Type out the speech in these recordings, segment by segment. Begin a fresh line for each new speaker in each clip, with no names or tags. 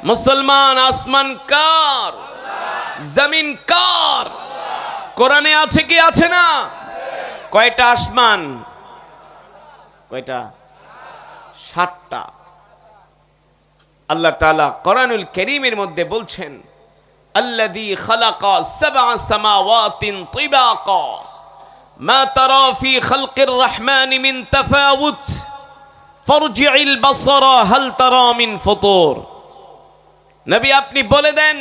মুসলমান, আসমান কার? জমিন কার? কোরআনে আছে কি আছে না? কয়টা আসমান? কয়টা? 7টা। আল্লাহ তাআলা কোরআনুল কারীমের মধ্যে বলছেন, আল্লাযী খালাকা সাবআ সামাওয়াতিন তিবাকা মা তারা ফি খালকির রহমানি মিন তাফাউত ফারজি'ল বাসারা হাল তারা মিন ফুতুর। নবী, আপনি বলে দেন,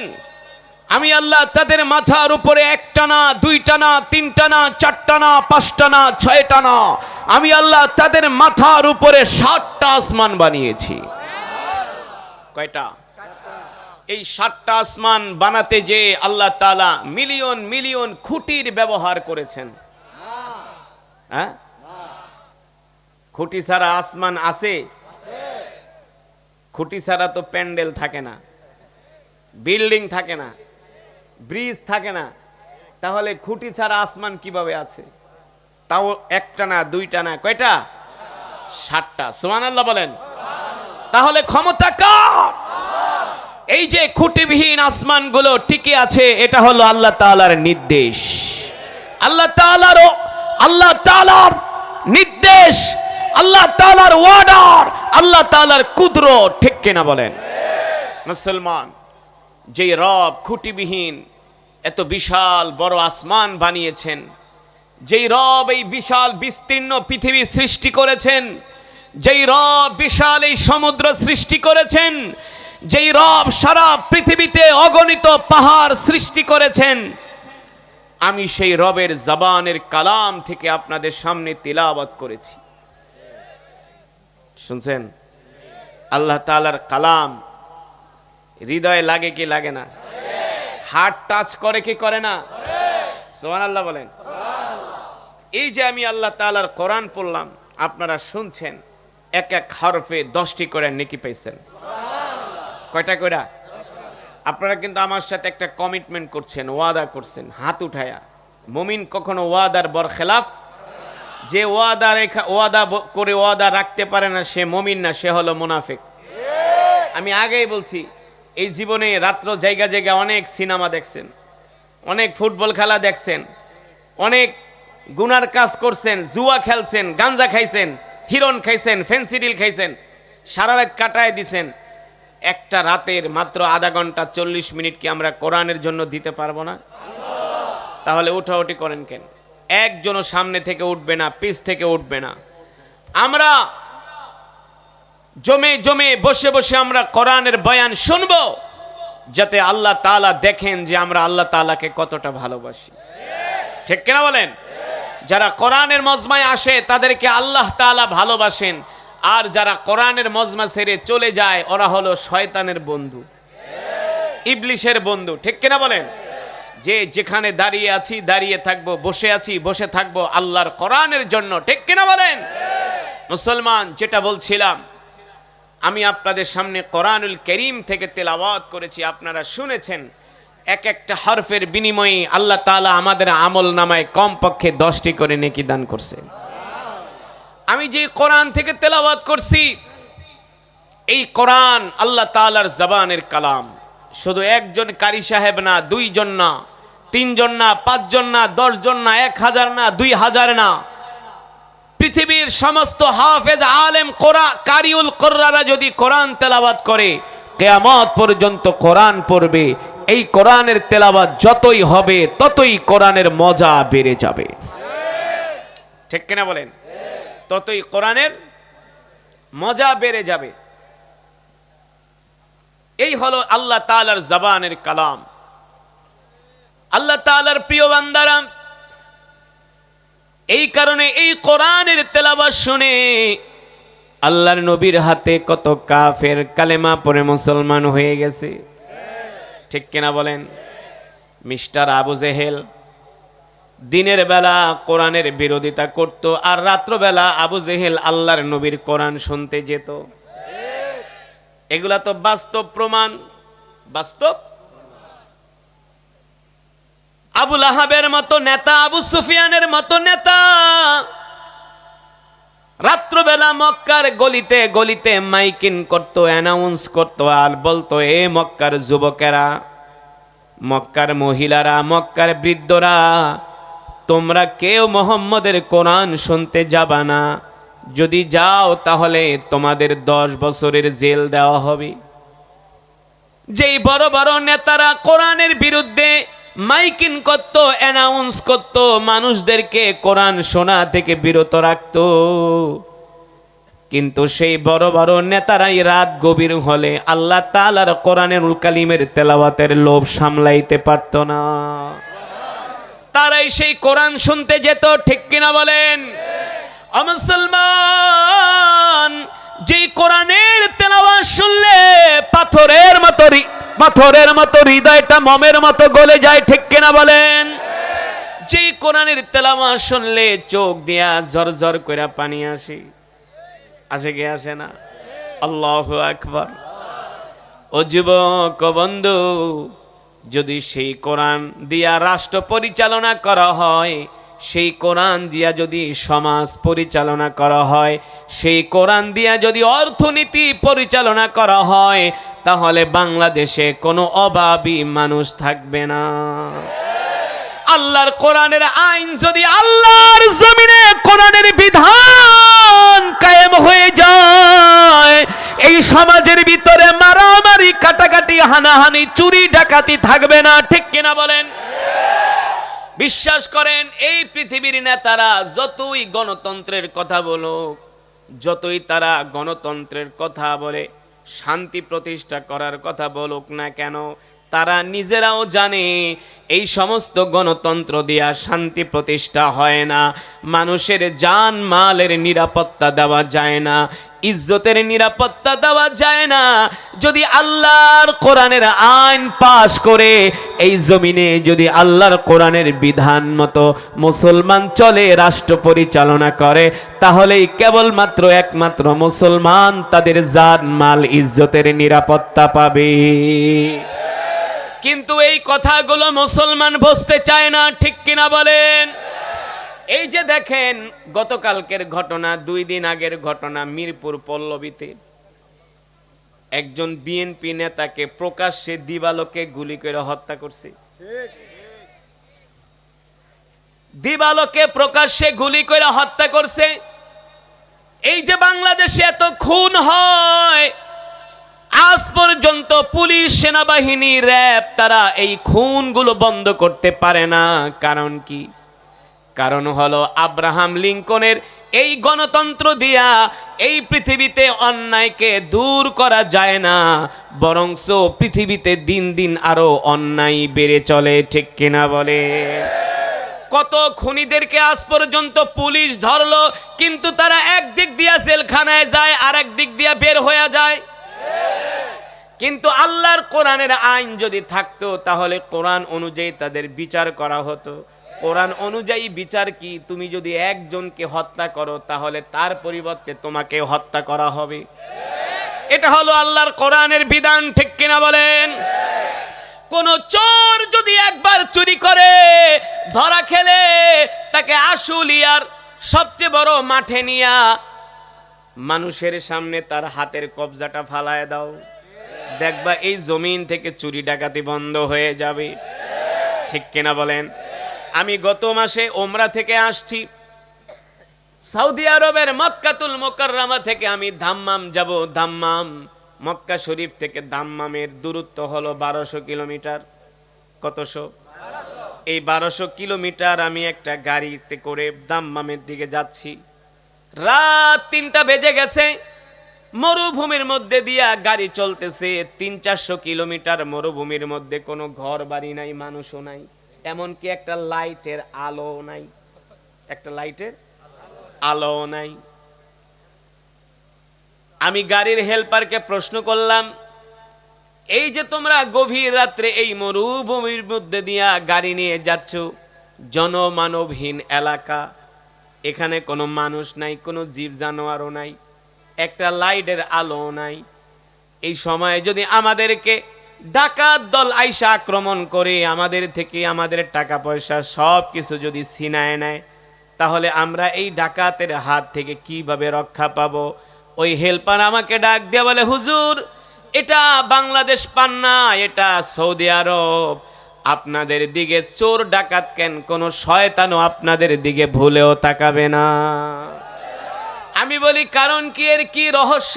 আমি আল্লাহ তাদের মাথার উপরে 1টা না, 2টা না, 3টা না, 4টা না, 5টা না, 6টা না, আমি আল্লাহ তাদের মাথার উপরে 7টা আসমান বানিয়েছি। কয়টা? এই 7টা আসমান বানাতে যে আল্লাহ তাআলা মিলিয়ন মিলিয়ন খুঁটির ব্যবহার করেছেন। হ্যাঁ, খুঁটি ছাড়া আসমান আছে? খুঁটি ছাড়া তো প্যান্ডেল থাকে না, বিল্ডিং থাকে না, ব্রিজ থাকে না, তাহলে খুঁটি ছাড়া আসমান কিভাবে আছে? তাও 1টা না, 2টা না, কয়টা? 7টা। সুবহানাল্লাহ বলেন। তাহলে ক্ষমতা কার? এই যে খুঁটিবিহীন আসমানগুলো টিকে আছে, এটা হলো আল্লাহ তাআলার নির্দেশ। আল্লাহ তাআলার নির্দেশ, আল্লাহ তাআলার অর্ডার, আল্লাহ তাআলার কুদরত। ঠিক কিনা বলেন? মুসলমান, যে রব খুঁটিবিহীন এত বিশাল বড় আসমান বানিয়েছেন, যেই রব এই বিশাল বিস্তীর্ণ পৃথিবী সৃষ্টি করেছেন, যেই রব বিশাল এই সমুদ্র সৃষ্টি করেছেন, যেই রব সারা পৃথিবীতে অগণিত পাহাড় সৃষ্টি করেছেন, আমি সেই রবের জবানের কালাম থেকে আপনাদের সামনে তিলাওয়াত করেছি। শুনছেন? আল্লাহ তাআলার কালাম হৃদয়ে লাগে কি লাগে না? হার্ট টাচ করে কি করে না? সুবহানাল্লাহ বলেন। এই যে আমি আল্লাহ তাআলার কোরআন পড়লাম, আপনারা শুনছেন, এক এক হরফে 10টি করে নেকি পাইছেন। কয়টা করে? আপনারা কিন্তু আমার সাথে একটা কমিটমেন্ট করছেন, ওয়াদা করছেন হাত উঠায়া। মুমিন কখনো ওয়াদার বরখেলাফ, যে ওয়াদা করে ওয়াদা রাখতে পারে না সে মুমিন না, সে হলো মুনাফিক। আমি আগেই বলছি, এই জীবনে রাত্র জায়গা জায়গা অনেক সিনেমা দেখছেন, অনেক ফুটবল খেলা দেখছেন, অনেক গুনার কাজ করছেন, জুয়া খেলছেন, গাঞ্জা খাইছেন, হিরন খাইছেন, ফেন্সিডিল খাইছেন, সারা রাত কাটায় দিছেন। একটা রাতের মাত্র আধা ঘন্টা 40 মিনিট কি আমরা কোরআনের জন্য দিতে পারবো না? তাহলে উঠাউঠি করেন কেন? একজনও সামনে থেকে উঠবে না, পিছ থেকে উঠবে না। আমরা জমে জমে বসে বসে আমরা কোরআনের বয়ান শুনবো, যাতে আল্লাহ তাআলা দেখেন যে আমরা আল্লাহ তাআলাকে কতটা ভালোবাসি। ঠিক কিনা বলেন? যারা কোরআনের মজমায় আসে তাদেরকে আল্লাহ তাআলা ভালোবাসেন, আর যারা কোরআনের মজমা ছেড়ে চলে যায় ওরা হলো শয়তানের বন্ধু, ইবলিশের বন্ধু। ঠিক কিনা বলেন? যে যেখানে দাঁড়িয়ে আছি দাঁড়িয়ে থাকবো, বসে আছি বসে থাকবো আল্লাহর কোরআনের জন্য। ঠিক কিনা বলেন? মুসলমান, যেটা বলছিলাম, আমি আপনাদের সামনে কোরআনুল কারীম থেকে তেলাওয়াত করেছি, আপনারা শুনেছেন। এক একটা হরফের বিনিময়ে আল্লাহ তাআলা আমাদের আমল নামায় কমপক্ষে 10টি করে নেকি দান করছে। আমি যে কোরআন থেকে তেলাওয়াত করছি, এই কোরআন আল্লাহ তাআলার জবানের কালাম। শুধু একজন কারি সাহেব না, 2 জন না, 3 জন না, 5 জন না, 10 জন না, 1000 না, 2000 না, পৃথিবীর সমস্ত হাফেজ আলেম কারিউল কুরআরা যদি কোরআন তেলাওয়াত করে, কিয়ামত পর্যন্ত কোরআন পড়বে। এই কোরআনের তেলাওয়াত যতই হবে ততই কোরআনের মজা বেড়ে যাবে। ঠিক কিনা বলেন? ততই কোরআনের মজা বেড়ে যাবে। এই হলো আল্লাহ তাআলার জবানের কালাম। আল্লাহ তাআলার প্রিয় বান্দারা, এই কারণে এই কোরআনের তেলাওয়াত শুনে আল্লাহর নবীর হাতে কত কাফের কালেমা পড়ে মুসলমান হয়ে গেছে। ঠিক কিনা বলেন? মিস্টার আবু জেহেল দিনের বেলা কোরআনের বিরোধিতা করত, আর রাত্রবেলা আবু জেহেল আল্লাহর নবীর কোরআন শুনতে যেত। এগুলা তো বাস্তব প্রমাণ, বাস্তব। আবু লাহাবের মতো নেতা, আবু সুফিয়ানের মতো নেতা রাত্রবেলা মক্কার গলিতে গলিতে মাইকিং করতো, অ্যানাউন্স করতো, আর বলতো, এ মক্কার যুবকেরা, মক্কার মহিলারা, মক্কার বৃদ্ধরা, তোমরা কেউ মোহাম্মদের কোরআন শুনতে যাবা না। যদি যাও তাহলে তোমাদের 10 বছরের জেল দেওয়া হবে। যেই বড় বড় নেতারা কোরআনের বিরুদ্ধে মাইকিং করত, অ্যানাউন্স করত, মানুষদেরকে কোরআন শোনা থেকে বিরত রাখত, কিন্তু সেই বড় বড় নেতারাই রাত গভীর হলে আল্লাহ তাআলার কোরআনের কালিমের তেলাওয়াতের লোভ সামলাইতে পারত না। তারাই সেই কোরআন শুনতে যেত, ঠিক কিনা বলেন? মুসলমান, যেই কোরআনের তেলাওয়াত শুনলে পাথরের মতো হৃদয়টা মোমের মতো গলে যায়, ঠিক কিনা বলেন? যেই কোরআনের তেলাওয়াত শুনলে চোখ দিয়া ঝরঝর করে পানি আসে কি আসে না? আল্লাহু আকবার। ও যুবক বন্ধু, যদি সেই কোরআন দিয়া রাষ্ট্র পরিচালনা করা হয়, সেই কোরআন দিয়া যদি সমাজ পরিচালনা করা হয়, সেই কোরআন দিয়া যদি অর্থনীতি পরিচালনা করা হয়, তাহলে বাংলাদেশে কোনো অভাবী মানুষ থাকবে না। আল্লাহর কোরআনের আইন যদি, আল্লাহর জমিনে কোরআনের বিধান কায়েম হয়ে যায়, এই সমাজের ভিতরে মারামারি, কাটাকাটি, হানাহানি, চুরি ডাকাতি থাকবে না, ঠিক কিনা বলেন? বিশ্বাস করেন, এই পৃথিবীর নেতারা যতই গণতন্ত্রের কথা বলুক, যতই তারা গণতন্ত্রের কথা বলে, শান্তি প্রতিষ্ঠা করার কথা বলুক না কেন, তারা নিজেরাও জানে এই সমস্ত গণতন্ত্র দিয়া শান্তি প্রতিষ্ঠা হয় না। মানুষের জান মালের নিরাপত্তা দেওয়া যায় না, ইজ্জতের নিরাপত্তা দেওয়া যায় না। যদি আল্লাহর কোরআনের আইন পাশ করে এই জমিনে যদি আল্লাহর কোরআনের বিধান মতো মুসলমান চলে, রাষ্ট্র পরিচালনা করে, তাহলেই কেবলমাত্র একমাত্র মুসলমান তাদের জান মাল ইজ্জতের নিরাপত্তা পাবে। কিন্তু এই কথাগুলো মুসলমান বুঝতে চায় না, ঠিক কিনা বলেন? এই যে দেখেন, গতকালকের ঘটনা, 2 দিন আগের ঘটনা, মিরপুর পল্লবীতে একজন বিএনপি নেতাকে প্রকাশ্যে দিবালোকে গুলি করে হত্যা করছে। দিবালোকে প্রকাশ্যে গুলি করে হত্যা করছে। এই যে বাংলাদেশে এত খুন হয়, আজ পর্যন্ত পুলিশ, সেনাবাহিনী, র্যাব তারা এই খুনগুলো বন্ধ করতে পারে না। কারণ কি? কারণ হলো আব্রাহাম লিঙ্কনের এই গণতন্ত্র দিয়া এই পৃথিবীতে অন্যায়কে দূর করা যায় না, বরংস পৃথিবীতে দিন দিন আরো অন্যায় বেড়ে চলে, ঠিক কিনা বলে? কত খুনিদেরকে আজ পর্যন্ত পুলিশ ধরলো, কিন্তু তারা একদিক দিয়া জেলখানায় যায়, আর একদিক দিয়া বের হয়ে যায়। কিন্তু আল্লাহর কোরআনের আইন যদি থাকতো, তাহলে কোরআন অনুযায়ী তাদের বিচার করা হতো। কোরআন অনুযায়ী বিচার কি? তুমি যদি একজনকে হত্যা করো, তাহলে তার পরিবর্তে তোমাকে হত্যা করা হবে। এটা হলো আল্লাহর কোরআনের বিধান, ঠিক কিনা বলেন? কোন চোর যদি একবার চুরি করে ধরা খেলে, তাকে আশুলিয়ার সবচেয়ে বড় মাঠে নিয়া মানুষের সামনে তার হাতের কবজাটা ফালায় দাও, দেখবা এই জমিন থেকে চুরি ডাকাতি বন্ধ হয়ে যাবে, ঠিক কিনা বলেন? আমি গত মাসে ওমরা থেকে আসছি, সৌদি আরবের মক্কাতুল মুকাররমা থেকে আমি দাম্মাম যাব। দাম্মাম, মক্কা শরীফ থেকে দাম্মামের দূরত্ব হলো 1200 কিলোমিটার। কতশো? এই 1200 কিলোমিটার আমি একটা গাড়িতে করে দাম্মামের দিকে যাচ্ছি। রাত 3টা বেজে গেছে, মরুভূমির মধ্যে দিয়া গাড়ি চলতেছে। 300-400 কিলোমিটার মরুভূমির মধ্যে কোনো ঘর বাড়ি নাই, মানুষও নাই, এমনকি একটা লাইটের আলো নাই, একটা লাইটের আলো নাই। আমি গাড়ির হেল্পারকে প্রশ্ন করলাম, এই যে তোমরা গভীর রাত্রে এই মরুভূমির মধ্যে দিয়া গাড়ি নিয়ে যাচ্ছ, জনমানবহীন এলাকা, এখানে কোনো মানুষ নাই, কোনো জীব জানোয়ারও নাই, একটা লাইটের আলো নাই, এই সময়ে যদি আমাদেরকে ডাকাত দল আইসা আক্রমণ করে আমাদের থেকে আমাদের টাকা পয়সা সব কিছু যদি ছিনায় নেয়, তাহলে আমরা এই ডাকাতের হাত থেকে কিভাবে রক্ষা পাবো? ওই হেল্পার আমাকে ডাক দিয়ে বলে, হুজুর এটা বাংলাদেশ পান না, এটা সৌদি আরব। আপনাদের দিকে চোর ডাকাত কেন, কোন শয়তানও আপনাদের দিকে ভুলেও তাকাবে না। আমি বলি কারণ কি, এর কি রহস্য?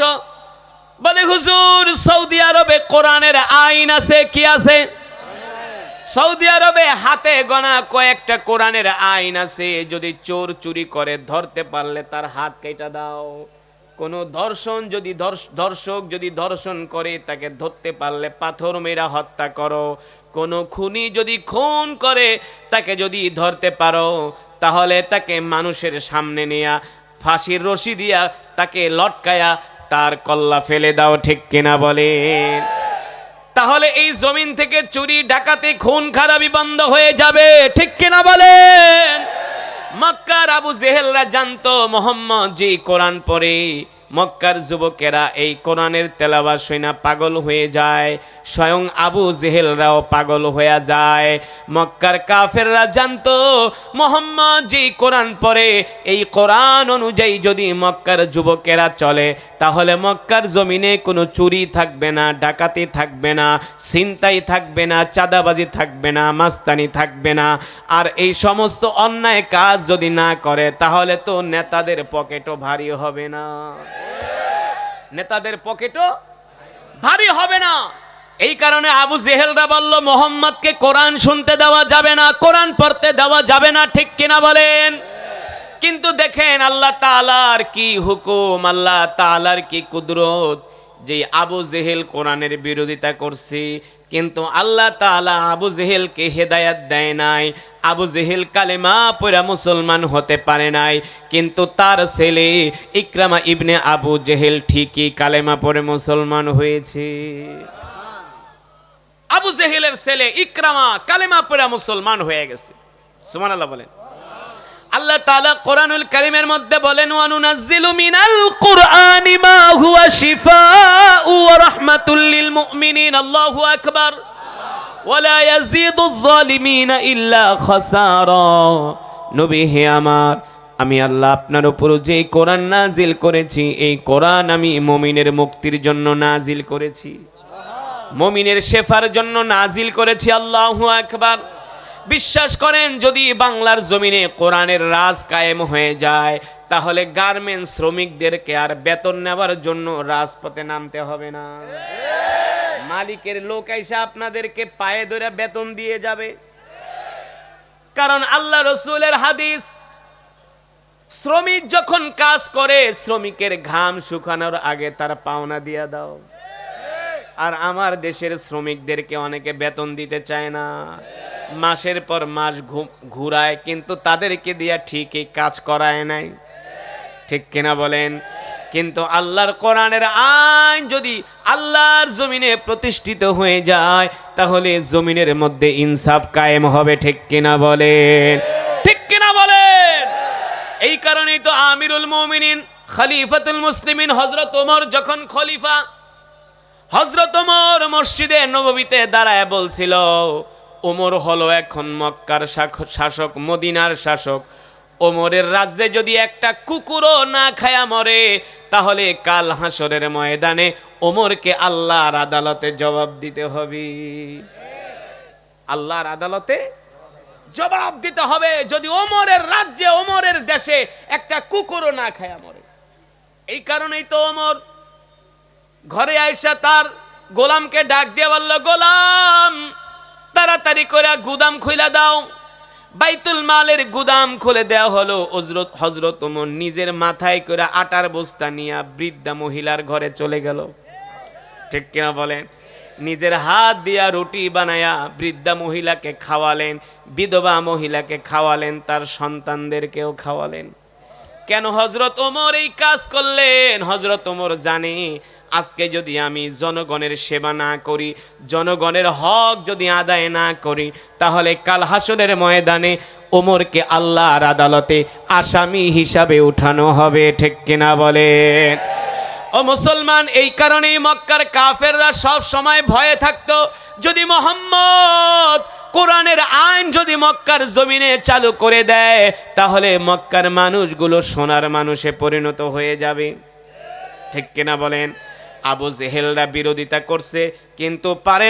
বলে হুজুর সৌদি আরবে কোরআনের আইন আছে। কি আছে? সৌদি আরবে হাতে গোনা কয়েকটা কোরআনের আইন আছে। যদি চোর চুরি করে ধরতে পারলে তার হাত কেটে দাও। কোন দর্শক যদি ধর্ষণ করে তাকে ধরতে পারলে পাথর মেরা হত্যা করো। কোন খুনি যদি খুন করে তাকে যদি ধরতে পারো তাহলে তাকে মানুষের সামনে নিয়ে ফাঁসির রশি দিয়া তাকে লটকায়া তার কল্লা ফেলে দাও। ঠিক কিনা বলেন? তাহলে এই জমিন থেকে চুরি ডাকাতি খুন খারাপি বন্ধ হয়ে যাবে। ঠিক কিনা বলেন? মক্কার আবু জেহেলরা জানতো মোহাম্মদ জি কোরআন পড়ে। মক্কার যুবকেরা এই কোরআনের তেলাওয়াত শুনে পাগল হয়ে যায়, স্বয়ং আবু জেহেলরাও পাগল হয়ে যায়। মক্কার কাফেররা জানতো মোহাম্মদ জি কোরআন পড়ে, এই কোরআন অনুযায়ী যদি মক্কার যুবকেরা চলে তাহলে মক্কার জমিনে কোনো চুরি থাকবে না, ডাকাতি থাকবে না, ছিনতাই থাকবে না, চাঁদাবাজি থাকবে না, মাস্তানি থাকবে না। আর এই সমস্ত অন্যায় কাজ যদি না করে তাহলে তো নেতাদের পকেটও ভারী হবে না, নেতাদের পকেটও ভারী হবে না। এই কারণে আবু জেহেলরা বলল মোহাম্মদকে কোরআন শুনতে দেওয়া যাবে না, কোরআন পড়তে দেওয়া যাবে না। ঠিক কিনা বলেন? কিন্তু দেখেন আল্লাহ তাআলার কি হুকুম, আল্লাহ তাআলার কি কুদরত, যে আবু জেহেল কোরআনের বিরোধিতা করছে কিন্তু আল্লাহ তাআলা আবু জেহেলকে হেদায়েত দেয় নাই। আবু জেহেল কালেমা পড়া মুসলমান হতে পারে নাই, কিন্তু তার ছেলে ইকরামা ইবনে আবু জেহেল ঠিকই কালেমা পড়ে মুসলমান হয়েছে। আবু জেহেলের ছেলে ইকরামা কালেমা পড়া মুসলমান হয়ে গেছে। সুবহানাল্লাহ বলেন। আল্লাহ তাআলা কোরআনুল কারীমের মধ্যে বলেন, ওয়া নুনাজ্জিলু মিনাল কুরআনি মা হুয়া শিফাউ ওয়া রাহমাতুল লিল মুমিনিন। আল্লাহু আকবার। ওয়া লা ইয়াজিদুয যালিমিনা ইল্লা খাসারা। নবী হে আমার, আমি আল্লাহ আপনার উপর যে কোরআন নাজিল করেছি এই কোরআন আমি মুমিনের মুক্তির জন্য নাজিল করেছি, মুমিনের শেফার জন্য নাজিল করেছি। আল্লাহু আকবার। বিশ্বাস করেন যদি বাংলার জমিনে কোরআনের রাজ কায়েম হয়ে যায় তাহলে গার্মেন্টস শ্রমিকদেরকে আর বেতন নেওয়ার জন্য রাজপথে নামতে হবে না। মালিকের লোক এসে আপনাদেরকে পায়ে ধরে বেতন দিয়ে যাবে। কারণ আল্লাহ রাসূলের হাদিস, শ্রমিক যখন কাজ করে শ্রমিকের ঘাম শুকানোর আগে তার পাওনা দিয়ে দাও। আর আমার দেশের শ্রমিকদেরকে অনেকে বেতন দিতে চায় না, মাসের পর মাস ঘুরায় কিন্তু তাদেরকে দিয়া ঠিকই কাজ করায় নাই। ঠিক কিনা বলেন? কিন্তু আল্লাহর কোরআনের আইন যদি আল্লাহর জমিনে প্রতিষ্ঠিত হয়ে যায় তাহলে জমিনের মধ্যে ইনসাফ কায়েম হবে। ঠিক কিনা বলেন? ঠিক কিনা বলেন? এই কারণেই তো আমিরুল মুমিনিন খলিফাতুল মুসলিমিন হযরত ওমর যখন খলিফা, হযরত ওমর মসজিদে নববীতে দাঁড়ায় বলছিল, ওমর হলো এখন মক্কার শাসক, মদিনার শাসক। ওমরের রাজ্যে যদি একটা কুকুরও না খায়া মরে তাহলে কাল হাসরের ময়দানে ওমরকে আল্লাহর আদালতে জবাব দিতে হবে। আল্লাহর আদালতে জবাব দিতে হবে যদি ওমরের রাজ্যে, ওমরের দেশে একটা কুকুরও না খায়া মরে। এই কারণেই তো ওমর ঘরে আয়েশা তার গোলামকে ডাক দিয়ে বলল, গোলাম তাড়াতাড়ি করে গুদাম খুলে দাও। বাইতুল মালের গুদাম খুলে দেওয়া হলো। হযরত ওমর নিজের মাথায় করে আটার বস্তা নিয়ে বৃদ্ধা মহিলার ঘরে চলে গেল। ঠিক কিনা বলেন? নিজের হাত দিয়া রুটি বানায়া বৃদ্ধা মহিলাকে খাওয়ালেন, বিধবা মহিলাকে খাওয়ালেন, তার সন্তানদেরকেও খাওয়ালেন। কেন হযরত ওমর এই কাজ করলেন? হযরত ওমর জানে আজকে যদি আমি জনগণের সেবা না করি, জনগণের হক যদি আদায় না করি তাহলে কাল হাসরের ময়দানে ওমরকে আল্লাহর আদালতে আসামি হিসাবে উঠানো হবে। ঠিক কিনা বলেন? ও মুসলমান, এই কারণেই মক্কার কাফেররা সব সময় ভয়ে থাকতো যদি মুহাম্মদ কোরআনের আইন যদি মক্কার জমিনে চালু করে দেয়, তাহলে মক্কার মানুষগুলো সোনার মানুষে পরিণত হয়ে যাবে। ঠিক কিনা বলেন? আবু জেহেলরা বিরোধিতা করছে, কিন্তু পারে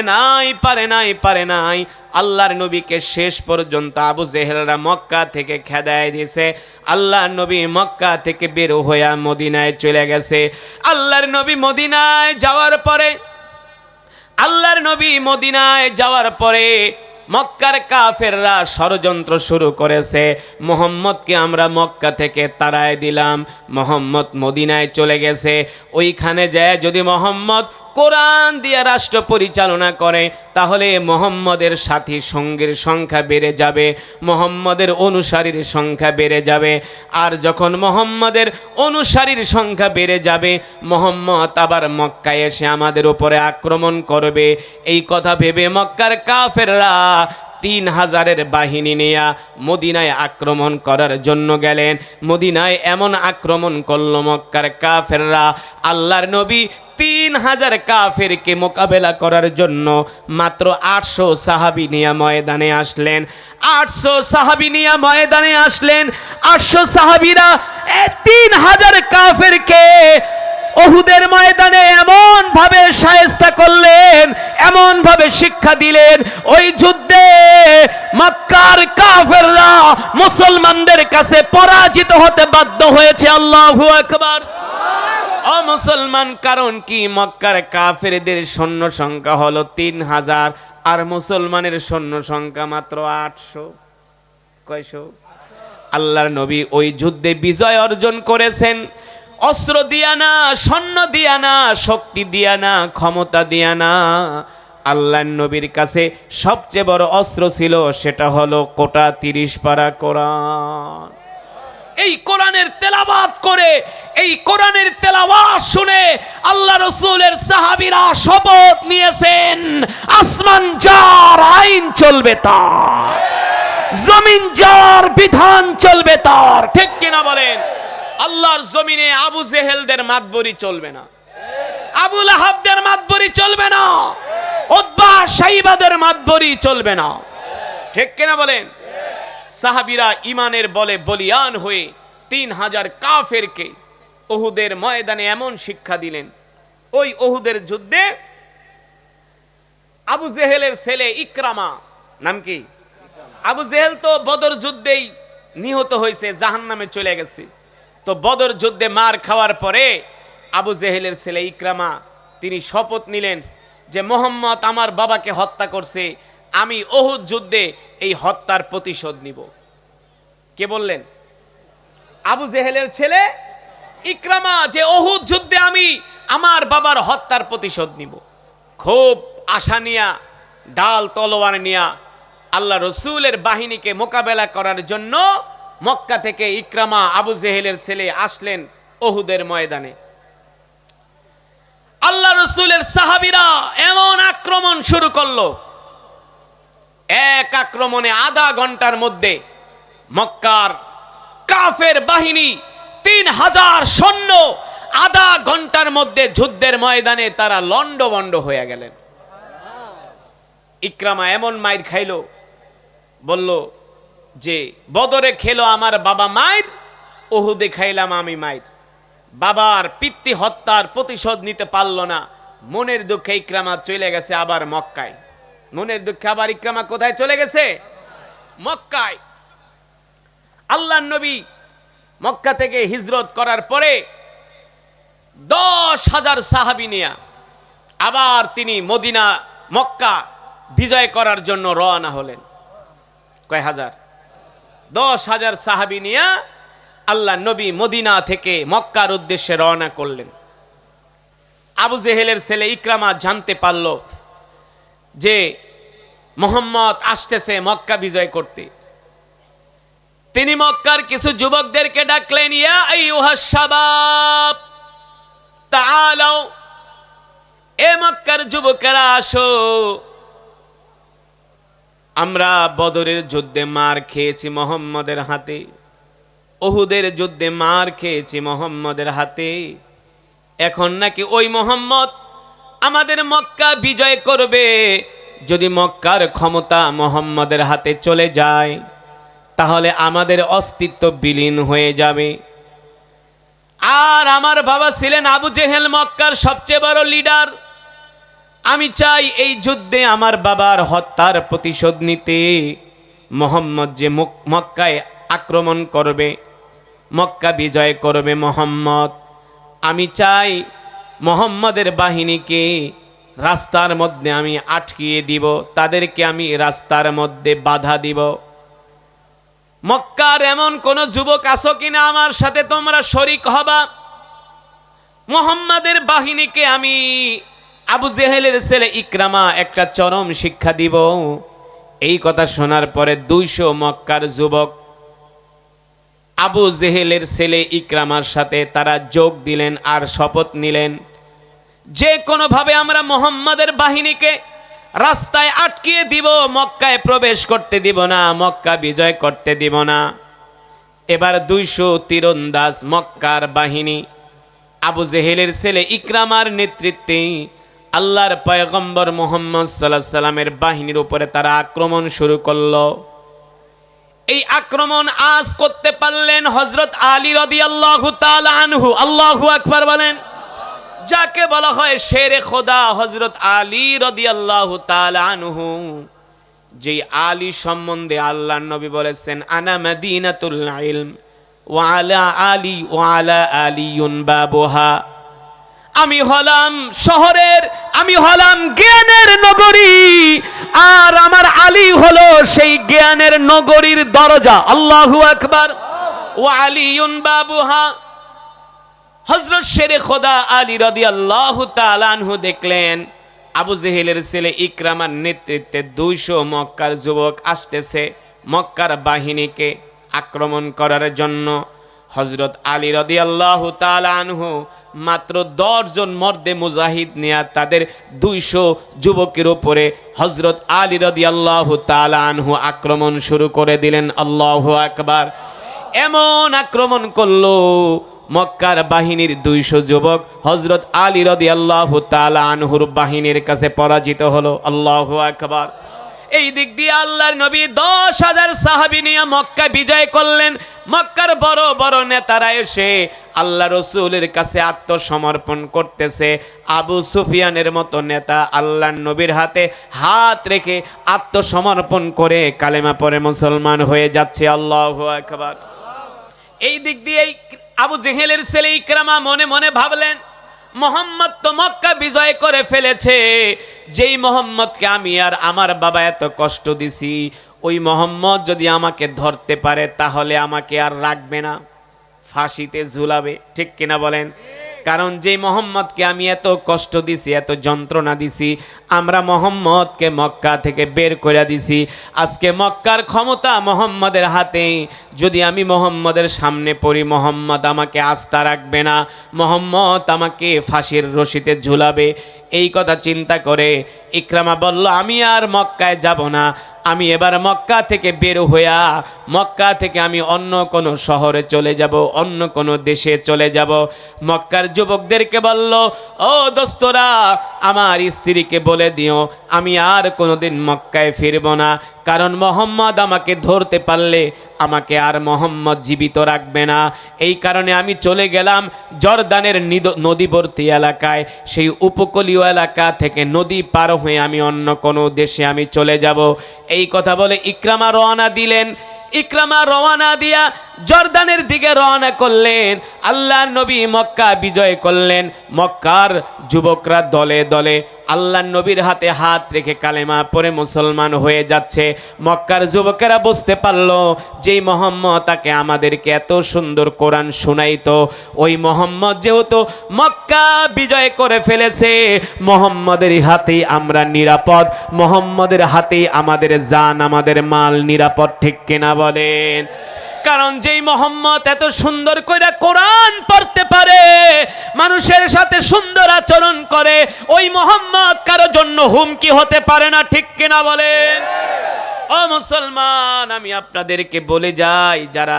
নাই। আল্লাহর নবীকে শেষ পর্যন্ত আবু জেহেলরা মক্কা থেকে খেদায় দিয়েছে। আল্লাহর নবী মক্কা থেকে বের হয়ে মদিনায় চলে গেছে। আল্লাহর নবী মদিনায় যাওয়ার পরে মক্কার কাফেররা ষড়যন্ত্র শুরু করেছে। মুহাম্মদকে আমরা মক্কা থেকে তাড়ায় দিলাম, মুহাম্মদ মদিনায় চলে গেছে। ওইখানে যায় যদি মুহাম্মদ কোরআন দিয়ে রাষ্ট্র পরিচালনা করে, তাহলে মুহাম্মদের সাথী সঙ্গীর সংখ্যা বেড়ে যাবে, মুহাম্মদের অনুসারীর সংখ্যা বেড়ে যাবে। আর যখন মুহাম্মদের অনুসারীর সংখ্যা বেড়ে যাবে, মুহাম্মদ আবার মক্কায় এসে আমাদের উপরে আক্রমণ করবে। এই কথা ভেবে মক্কার কাফেররা 3000-এর বাহিনী নিয়ে মদিনায় আক্রমণ করার জন্য গেলেন। মদিনায় এমন আক্রমণ করলো মক্কার কাফেররা, আল্লাহর নবী 3000 কাফেরকে মোকাবেলা করার জন্য মাত্র 800 সাহাবী নিয়ে ময়দানে আসলেন। 800 সাহাবীরা 3000 কাফেরকে উহুদের ময়দানে এমন ভাবে শায়েস্তা করলেন, এমন ভাবে শিক্ষা দিলেন, ওই যুদ্ধে মক্কার কাফেররা মুসলমানদের কাছে পরাজিত হতে বাধ্য হয়েছে। আল্লাহু আকবার। ও মুসলমান, কারণ কি? মক্কার কাফেরদের সৈন্য সংখ্যা হলো 3000, আর মুসলমানের সৈন্য সংখ্যা মাত্র 800। কয়শো? আল্লাহর নবী ওই যুদ্ধে বিজয় অর্জন করেছেন। অস্ত্র দিয়া না, সৈন্য দিয়া না, শক্তি দিয়া না, ক্ষমতা দিয়া না। আল্লাহর নবীর কাছে সবচেয়ে বড় অস্ত্র ছিল, সেটা হলো কোটা 30 পারা কোরআন। এই কোরআনের তেলাওয়াত করে, এই কোরআনের তেলাওয়াত শুনে আল্লাহ রাসূলের সাহাবীরা শপথ নিয়েছেন, আসমান যার আইন চলবে তার, জমিন যার বিধান চলবে তার। ঠিক কিনা বলেন? আল্লাহর জমিনে আবু জেহেলদের মাতবরি চলবে না, আবু লাহাবদের মাতবরি চলবে না, উতবা শাইবাদের মাতবরি চলবে না। ঠিক কিনা বলেন? সাহাবীরা ইমানের বলে বলিয়ান হয়ে 3000 কাফেরকে উহুদের ময়দানে এমন শিক্ষা দিলেন। ওই উহুদের যুদ্ধে আবু জেহেলের ছেলে ইকরামা, নাম কি? আবু জেহেল তো বদর যুদ্ধেই নিহত হয়েছে, জাহান্নামে চলে গেছে। তো বদর যুদ্ধে মার খাওয়ার পরে আবু জেহেলের ছেলে ইকরামা তিনি শপথ নিলেন যে মুহাম্মদ আমার বাবাকে হত্যা করছে, আমি উহুদ যুদ্ধে এই হত্যার প্রতিশোধ নিব। কে বললেন? আবু জেহেলের ছেলে ইকরামা, যে উহুদ যুদ্ধে আমি আমার বাবার হত্যার প্রতিশোধ নিব। খুব আশা নিয়া, ডাল তলোয়ার নিয়া আল্লাহ রসুলের বাহিনীকে মোকাবেলা করার জন্য মক্কা থেকে ইকরামা আবু জেহেলের ছেলে আসলেন উহুদের ময়দানে। আল্লাহ রসুলের সাহাবীরা এমন আক্রমণ শুরু করলো, এক আক্রমণে আধা ঘন্টার মধ্যে মক্কার কাফের বাহিনী 3000 সৈন্য আধা ঘন্টার মধ্যে যুদ্ধের ময়দানে তারা লন্ডভন্ড হয়ে গেলেন। ইকরামা এমন মাইর খাইলো, বলল যে বদরে খেলো আমার বাবা মাইর, উহুদে খাইলাম আমি মাইর। বাবার পিতৃ হত্যার প্রতিশোধ নিতে পারল না। মনের দুঃখে ইকরামা চলে গেছে আবার মক্কায়। মনের দুঃখে আবার ইকরামা কোথায় চলে গেছে? মক্কায়। আল্লাহর নবী মক্কা থেকে হিজরত করার পরে 10,000 সাহাবী নিয়ে আবার তিনি মদিনা মক্কা বিজয় করার জন্য রওনা হলেন। কয় হাজার? 10,000 সাহাবী নিয়ে আল্লাহ নবী মদিনা থেকে মক্কার উদ্দেশ্যে রওনা করলেন। আবু জেহেলের ছেলে ইকরামা জানতে পারল যে মুহাম্মদ আসতেছে মক্কা বিজয় করতে। তিনি মক্কার কিছু যুবকদেরকে ডাকলেন, ইয়া আইয়ুহাস শাবাব তাআলাও, এ মক্কার যুবকেরা আসো, আমরা বদরের যুদ্ধে মার খেয়েছি মুহাম্মদের হাতে, উহুদের যুদ্ধে মার খেয়েছি মুহাম্মদের হাতে। এখন নাকি ওই মুহাম্মদ আমাদের মক্কা বিজয় করবে, যদি মক্কার ক্ষমতা মুহাম্মদের হাতে চলে যায় তাহলে আমাদের অস্তিত্ব বিলীন হয়ে যাবে। আর আমার বাবা ছিলেন আবু জেহেল, মক্কার সবচেয়ে বড় লিডার। আমি চাই এই যুদ্ধে আমার বাবার হত্যার প্রতিশোধ নিতে। মুহাম্মদ যে মক্কায় আক্রমণ করবে, মক্কা বিজয় করবে মুহাম্মদ, আমি চাই মুহাম্মদের বাহিনীকে রাস্তার মধ্যে আমি আটকিয়ে দিব, তাদেরকে আমি রাস্তার মধ্যে বাধা দিব। মক্কার এমন কোন যুবক আছো কিনা আমার সাথে তোমরা শরীক হবা? মুহাম্মাদের বাহিনীকে আমি আবু জেহেলের ছেলে ইকরামা একটা চরম শিক্ষা দিব। এই কথা শোনার পরে 200 মক্কার যুবক আবু জেহেলের ছেলে ইকরামার সাথে তারা যোগ দিলেন আর শপথ নিলেন যে কোনোভাবে আমরা মুহাম্মাদের বাহিনীকে রাস্তায় আটকিয়ে দিব, মক্কায় প্রবেশ করতে দিব না, মক্কা বিজয় করতে দিব না। এবার 200 তীরন্দাজ মক্কার বাহিনী আবু জেহেলের ছেলে ইকরামার নেতৃত্বে আল্লাহর পয়গম্বর মুহাম্মদ সাল্লাল্লাহু আলাইহি সাল্লামের বাহিনীর উপরে তারা আক্রমণ শুরু করলো। এই আক্রমণ আজ করতে পারলেন হযরত আলী রাদিয়াল্লাহু তাআলা আনহু। আল্লাহু আকবার বলেন। যাকে বলা হয় শেরে খোদা হযরত আলী রাদিয়াল্লাহু তাআলা আনহু, যেই আলী সম্বন্ধে আল্লাহর নবী বলেছেন আনা মাদিনাতুল ইলম ওয়া আলা আলী ওয়া আলা আলিয়ুন বাবুহা, আমি হলাম শহরের, আমি হলাম জ্ঞানের নগরী, আর আমার আলী হলো সেই জ্ঞানের নগরীর দরজা। আল্লাহু আকবার। ওয়া আলিয়ুন বাবুহা। হযরত শেরে খোদা আলী রাদিয়াল্লাহু তাআলা আনহু দেখলেন আবু জেহেলের ছেলে ইকরামার নেতৃত্বে 200 মক্কার যুবক আসতেছে মক্কার বাহিনীকে আক্রমণ করার জন্য। হযরত আলী রাদিয়াল্লাহু তাআলা আনহু মাত্র 10 জন মর্দে মুজাহিদ নিয়ে তাদের 200 যুবকের উপরে হযরত আলী রাদিয়াল্লাহু তাআলা আনহু আক্রমণ শুরু করে দিলেন। আল্লাহু আকবার। এমন আক্রমণ করলো মক্কার বাহিনীর 200 যুবক হযরত আলী রাদিয়াল্লাহু তাআলা আনহুর বাহিনীর কাছে পরাজিত হলো। আল্লাহু আকবার। এই দিক দিয়ে আল্লাহর নবী 10,000 সাহাবী নিয়ে মক্কা বিজয় করলেন। মক্কার বড় বড় নেতারা এসে আল্লাহ রাসূলের কাছে আত্মসমর্পণ করতেছে। আবু সুফিয়ানের মতো নেতা আল্লাহর নবীর হাতে হাত রেখে আত্মসমর্পণ করে কালেমা পড়ে মুসলমান হয়ে যাচ্ছে। আল্লাহু আকবার। এই দিক দিয়ে আবু জেহেলের ছেলে ইকরামা মনে মনে ভাবলেন মুহাম্মদ তো মক্কা বিজয় করে ফেলেছে, যেই মুহাম্মদকে আমি আর আমার বাবা এত কষ্ট দিছি, ওই মুহাম্মদ যদি আমাকে ধরতে পারে তাহলে আমাকে আর রাখবে না, ফাঁসিতে ঝুলাবে। ঠিক কিনা বলেন? কারণ যেই মুহাম্মদকে আমি এত কষ্ট দিছি, এত যন্ত্রণা দিছি, আমরা মুহাম্মদকে মক্কা থেকে বের করে দিছি। আজকে মক্কার ক্ষমতা মুহাম্মদের হাতে, যদি আমি মুহাম্মদের সামনে পড়ি মুহাম্মদ আমাকে আস্থা রাখবে না, মুহাম্মদ আমাকে ফাঁসির রশিতে ঝুলাবে। এই কথা চিন্তা করে ইকরামা বলল আমি আর মক্কায় যাব না, আমি এবার মক্কা থেকে বের হইয়া মক্কা থেকে আমি অন্য কোনো শহরে চলে যাব, অন্য কোনো দেশে চলে যাব। মক্কার যুবকদেরকে বলল ও দোস্তরা, আমার স্ত্রীকে বলে দিও আমি আর কোনোদিন মক্কায় ফিরব না, কারণ মুহাম্মদ আমাকে ধরতে পারলে আমাকে আর মুহাম্মদ জীবিত রাখবে না। এই কারণে আমি চলে গেলাম জর্দানের নদীবর্তী এলাকায়, সেই উপকূলীয় এলাকা থেকে নদী পার হয়ে আমি অন্য কোনো দেশে আমি চলে যাব। এই কথা বলে ইকরামা রওনা দিলেন। ইকরামা রওনা দিয়া জর্দানের দিকে রওনা করলেন। আল্লাহর নবী মক্কা বিজয় করলেন। মক্কার যুবকরা দলে দলে আল্লাহর নবীর হাতে হাত রেখে কালেমা পড়ে মুসলমান হয়ে যাচ্ছে। মক্কার যুবকেরা বুঝতে পারলো যেই মুহাম্মদ তাকে আমাদেরকে এত সুন্দর কোরআন শুনাইতো, ওই মুহাম্মদ যেহেতু মক্কা বিজয় করে ফেলেছে, মুহাম্মদের হাতেই আমরা নিরাপদ, মুহাম্মদের হাতেই আমাদের জান আমাদের মাল নিরাপদ। ঠিক কিনা বলেন? কারণ যেই মুহাম্মদ এত সুন্দর করে কোরআন পড়তে পারে, মানুষের সাথে সুন্দর আচরণ করে, ওই মুহাম্মদ কারো জন্য হুমকি হতে পারে না। ঠিক কিনা বলেন? ও মুসলমান, আমি আপনাদেরকে বলে যাই, যারা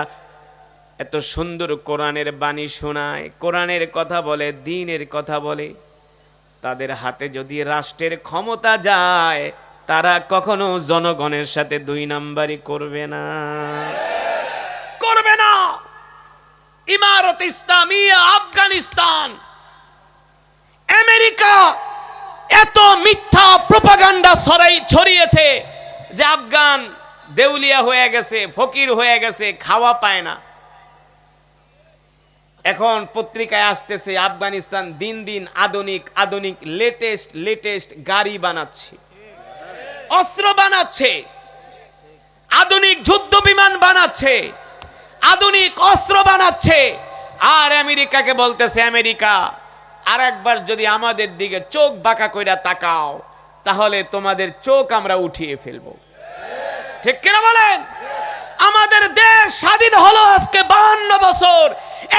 এত সুন্দর কোরআনের বাণী শোনায়, কোরআনের কথা বলে, দ্বীনের কথা বলে, তাদের হাতে যদি রাষ্ট্রের ক্ষমতা যায় তারা কখনো জনগণের সাথে দুই নাম্বারি করবে না, করবে না। ইমারত ইসলামিয়া আফগানিস্তান, আমেরিকা এত মিথ্যা প্রোপাগান্ডা ছড়িয়েছে যে আফগান দেউলিয়া হয়ে গেছে, ফকির হয়ে গেছে, খাওয়া পায় না। এখন পত্রিকায় আসতেছে আফগানিস্তান দিন দিন আধুনিক আধুনিক লেটেস্ট গাড়ি বানাচ্ছে, অস্ত্র বানাচ্ছে, আধুনিক যুদ্ধ বিমান বানাচ্ছে, আধুনিক অস্ত্র বানাচ্ছে। আর আমেরিকাকে বলতেছে, আমেরিকা আর একবার যদি আমাদের দিকে চোখ বাঁকা কইরা তাকাও তাহলে তোমাদের চোখ আমরা উঠিয়ে ফেলবো। ঠিক কিনা বলেন? আমাদের দেশ স্বাধীন হলো আজকে 52 বছর,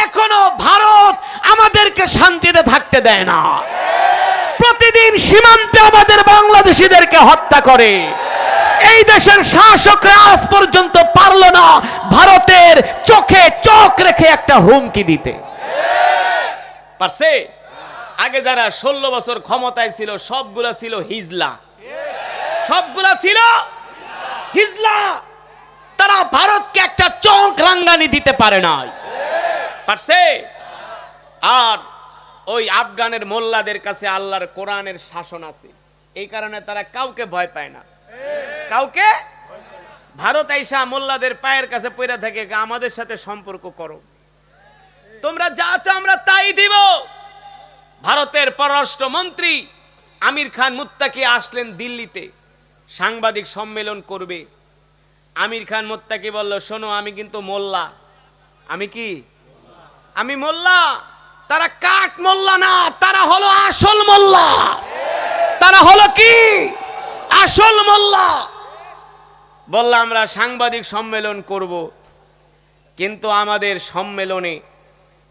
এখনো ভারত আমাদেরকে শান্তিতে থাকতে দেয় না। প্রতিদিন সীমান্তে আমাদের বাংলাদেশিদেরকে হত্যা করে। এই দেশের শাসকরা আজ পর্যন্ত পারলো না ভারতের চোখে চোখ রেখে একটা হুমকি দিতে পারছে? আগে যারা 16 বছর ক্ষমতায় ছিল সবগুলা ছিল হিজলা, সবগুলা ছিল হিজলা। তারা ভারতকে একটা চোখ রাঙ্গানি দিতে পারে নাই, পারছে? আর ওই আফগানের মোল্লাদের কাছে আল্লাহর কোরআনের শাসন আছে, এই কারণে তারা কাউকে ভয় পায় না, কাউকে। ভারত আইসা মোল্লাদের পায়ের কাছে পড়ে থাকে, আমাদের সাথে সম্পর্ক করো, তোমরা যা চাও আমরা তাই দিব। ভারতের পররাষ্ট্র মন্ত্রী আমির খান মুত্তাকি আসলেন দিল্লিতে, সাংবাদিক সম্মেলন করবে। আমির খান মুত্তাকি বলল, শোনো আমি কিন্তু মোল্লা। আমি কি? আমি মোল্লা। তারা কাঠ মোল্লা না, তারা হলো আসল মোল্লা। তারা হলো কি? আসল মোল্লা। বলল আমরা সাংবাদিক সম্মেলন করব, কিন্তু আমাদের সম্মেলনে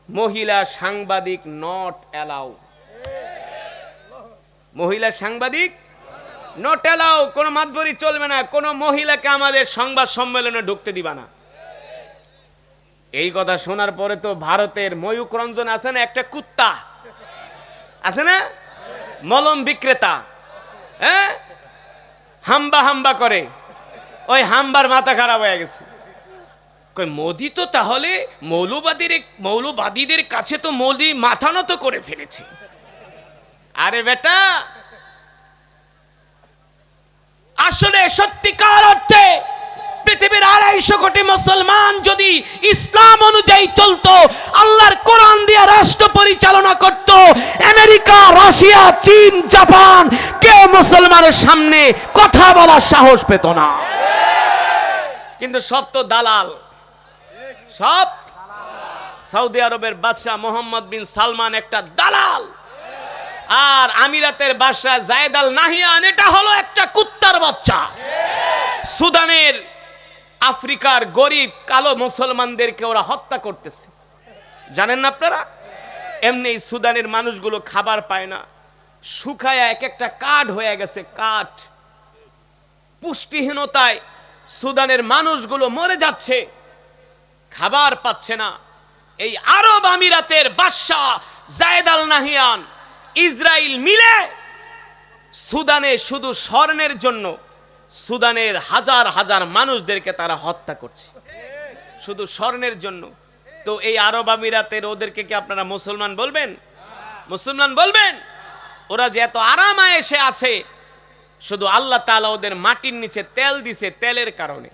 মহিলা সাংবাদিক নট অ্যালাউ। মহিলা সাংবাদিক নট অ্যালাউ, কোনো মাতবরি চলবে না, কোনো মহিলাকে আমাদের সংবাদ সম্মেলনে ঢুকতে দিবা না। এই কথা শোনার পরে তো ভারতের ময়ূক রঞ্জন আছে না, একটা কুত্তা আছে না, মলম বিক্রেতা, হ্যাঁ, হাম্বা হাম্বা করে, ওই হাম্বার মাথা খারাপ হয়ে গেছে। কই মোদি তো তাহলে মৌলবাদীদের কাছে তো মোদি মাথা নত করে ফেলেছে। আরে বেটা, আসলে সত্যিকার অর্থে পৃথিবীর 250 কোটি মুসলমান যদি ইসলাম অনুযায়ী চলতো, আল্লাহর কোরআন দিয়ে রাষ্ট্র পরিচালনা করত, আমেরিকা, রাশিয়া, চীন, জাপান কেউ মুসলমানের সামনে কথা বলার সাহস পেত না। কিন্তু সব তো দালাল, সব। সৌদি আরবের বাদশাহ মোহাম্মদ বিন সালমান একটা দালাল, আর আমিরাতের বাদশাহ জায়েদ আল নাহিয়ান এটা হলো একটা কুত্তার বাচ্চা। সুদানের আফ্রিকার গরিব কালো মুসলমানদেরকে ওরা হত্যা করতেছে, জানেন না আপনারা? এমনি সুদানের মানুষগুলো খাবার পায় না, শুকায় এক একটা কাঠ হয়ে গেছে, কাঠ। পুষ্টিহীনতায় সুদানের মানুষগুলো মরে যাচ্ছে, খাবার পাচ্ছে না। এই আরব আমিরাতের বাদশাহ জায়েদ আল নাহিয়ান, ইসরায়েল মিলে সুদানে শুধু স্বর্ণের জন্য সুদানের হাজার হাজার মানুষদেরকে তারা হত্যা করছে, শুধু স্বর্ণের জন্য। তো এই আরব আমিরাতের ওদেরকে কি আপনারা মুসলমান বলবেন? মুসলমান বলবেন? ওরা যে এত আরাম আয়েশে আছে, শুধু আল্লাহ তাআলা ওদের মাটির নিচে তেল দিছে, তেলের কারণে,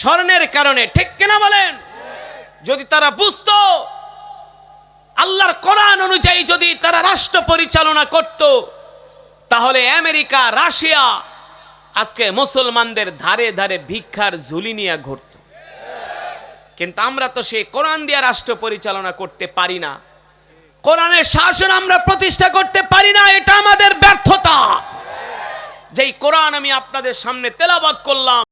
স্বর্ণের কারণে। ঠিক কিনা বলেন? যদি তারা বুঝতো আল্লাহর কোরআন অনুযায়ী যদি তারা রাষ্ট্র পরিচালনা করত, তাহলে আমেরিকা, রাশিয়া আজকে মুসলমানদের ধারে ধারে ভিক্ষার ঝুলি নিয়ে ঘুরত। কিন্তু আমরা তো সেই কোরআন দিয়ে রাষ্ট্র পরিচালনা করতে পারি না, কোরআনের শাসন আমরা প্রতিষ্ঠা করতে পারি না। এটা আমাদের ব্যর্থতা। যেই কোরআন আমি আপনাদের সামনে তেলাওয়াত করলাম,